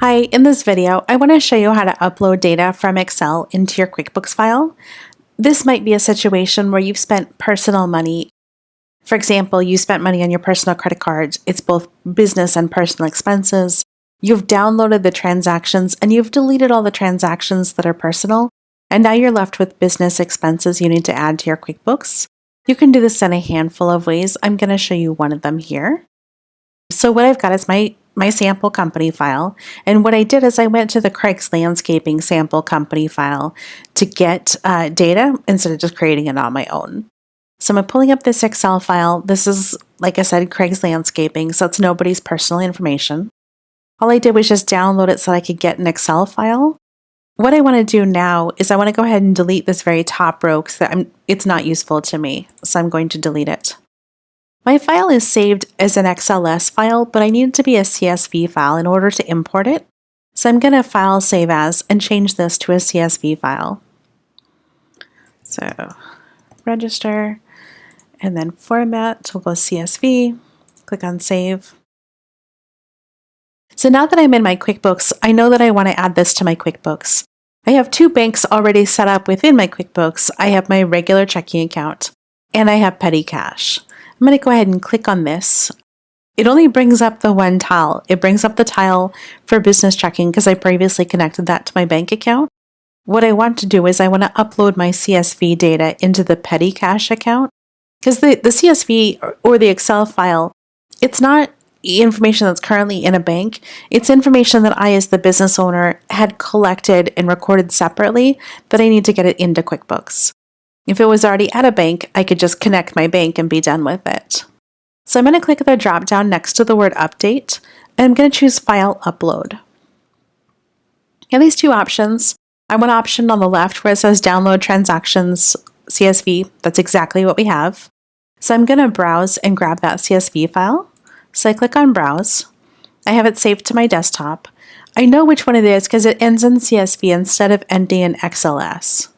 Hi, in this video, I want to show you how to upload data from Excel into your QuickBooks file. This might be a situation where you've spent personal money. For example, you spent money on your personal credit cards. It's both business and personal expenses. You've downloaded the transactions and you've deleted all the transactions that are personal. And now you're left with business expenses you need to add to your QuickBooks. You can do this in a handful of ways. I'm going to show you one of them here. So what I've got is my sample company file. And what I did is I went to the Craig's Landscaping sample company file to get data instead of just creating it on my own. So I'm pulling up this Excel file. This is, like I said, Craig's Landscaping, so it's nobody's personal information. All I did was just download it so I could get an Excel file. What I want to do now is I want to go ahead and delete this very top row because it's not useful to me. So I'm going to delete it. My file is saved as an XLS file, but I need it to be a CSV file in order to import it. So I'm going to File, Save As, and change this to a CSV file. So Register, and then Format, we'll go CSV, click on Save. So now that I'm in my QuickBooks, I know that I want to add this to my QuickBooks. I have two banks already set up within my QuickBooks. I have my regular checking account, and I have petty cash. I'm going to go ahead and click on this. It only brings up the one tile. It brings up the tile for business checking because I previously connected that to my bank account. What I want to do is I want to upload my CSV data into the petty cash account because the CSV or the Excel file, it's not information that's currently in a bank. It's information that I, as the business owner, had collected and recorded separately that I need to get it into QuickBooks. If it was already at a bank, I could just connect my bank and be done with it. So I'm going to click the drop down next to the word Update, and I'm going to choose File Upload. I have these two options. I have one option on the left where it says Download Transactions CSV. That's exactly what we have. So I'm going to browse and grab that CSV file. So I click on Browse. I have it saved to my desktop. I know which one it is because it ends in CSV instead of ending in XLS.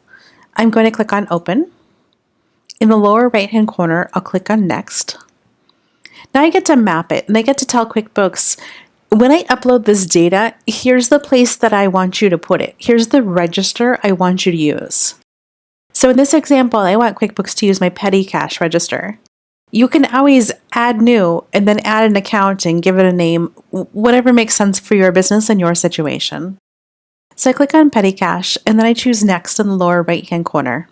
I'm going to click on Open. In the lower right-hand corner, I'll click on Next. Now I get to map it, and I get to tell QuickBooks, when I upload this data, here's the place that I want you to put it. Here's the register I want you to use. So in this example, I want QuickBooks to use my petty cash register. You can always add new and then add an account and give it a name, whatever makes sense for your business and your situation. So I click on Petty Cash, and then I choose Next in the lower right-hand corner.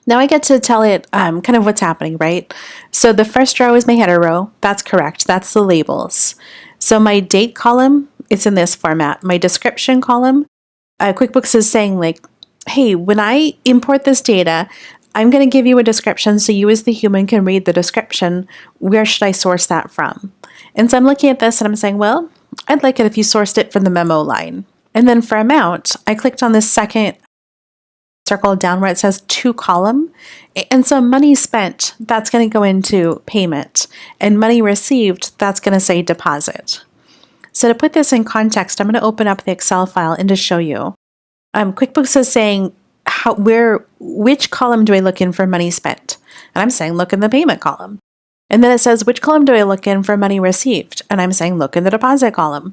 Now I get to tell it kind of what's happening, right? So the first row is my header row. That's correct. That's the labels. So my date column, it's in this format. My description column, QuickBooks is saying like, hey, when I import this data, I'm going to give you a description so you as the human can read the description. Where should I source that from? And so I'm looking at this and I'm saying, well, I'd like it if you sourced it from the memo line. And then for amount, I clicked on this second circle down where it says to column. And so money spent, that's going to go into payment. And money received, that's going to say deposit. So to put this in context, I'm going to open up the Excel file and to show you. QuickBooks is saying, which column do I look in for money spent? And I'm saying, look in the payment column. And then it says, which column do I look in for money received? And I'm saying, look in the deposit column.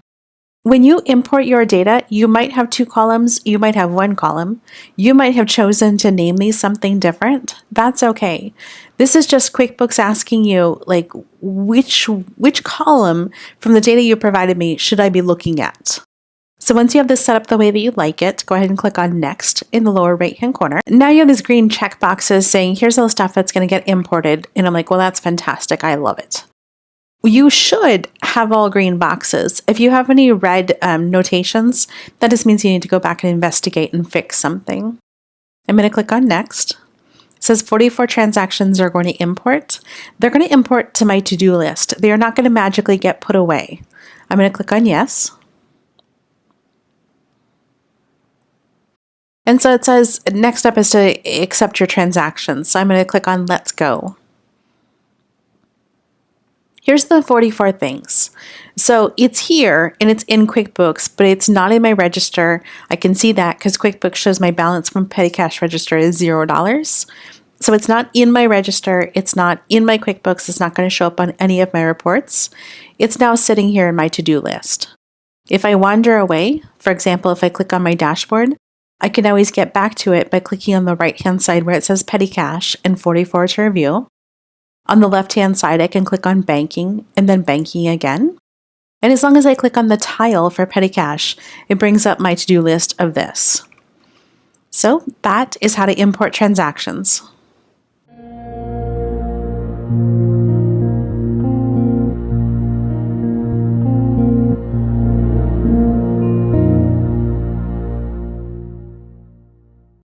When you import your data, you might have two columns, you might have one column. You might have chosen to name these something different. That's okay. This is just QuickBooks asking you, like, which column from the data you provided me should I be looking at? So once you have this set up the way that you like it, go ahead and click on Next in the lower right-hand corner. Now you have these green check boxes saying, here's all the stuff that's going to get imported. And I'm like, well, that's fantastic. I love it. You should have all green boxes. If you have any red notations, that just means you need to go back and investigate and fix something. I'm going to click on Next. It says 44 transactions are going to import. They're going to import to my to-do list. They are not going to magically get put away. I'm going to click on Yes. And so it says next step is to accept your transactions. So I'm going to click on Let's Go. Here's the 44 things. So it's here and it's in QuickBooks, but it's not in my register. I can see that because QuickBooks shows my balance from petty cash register is $0. So it's not in my register. It's not in my QuickBooks. It's not going to show up on any of my reports. It's now sitting here in my to-do list. If I wander away, for example, if I click on my dashboard, I can always get back to it by clicking on the right-hand side where it says petty cash and 44 to review. On the left-hand side, I can click on banking and then banking again. And as long as I click on the tile for petty cash, it brings up my to-do list of this. So that is how to import transactions.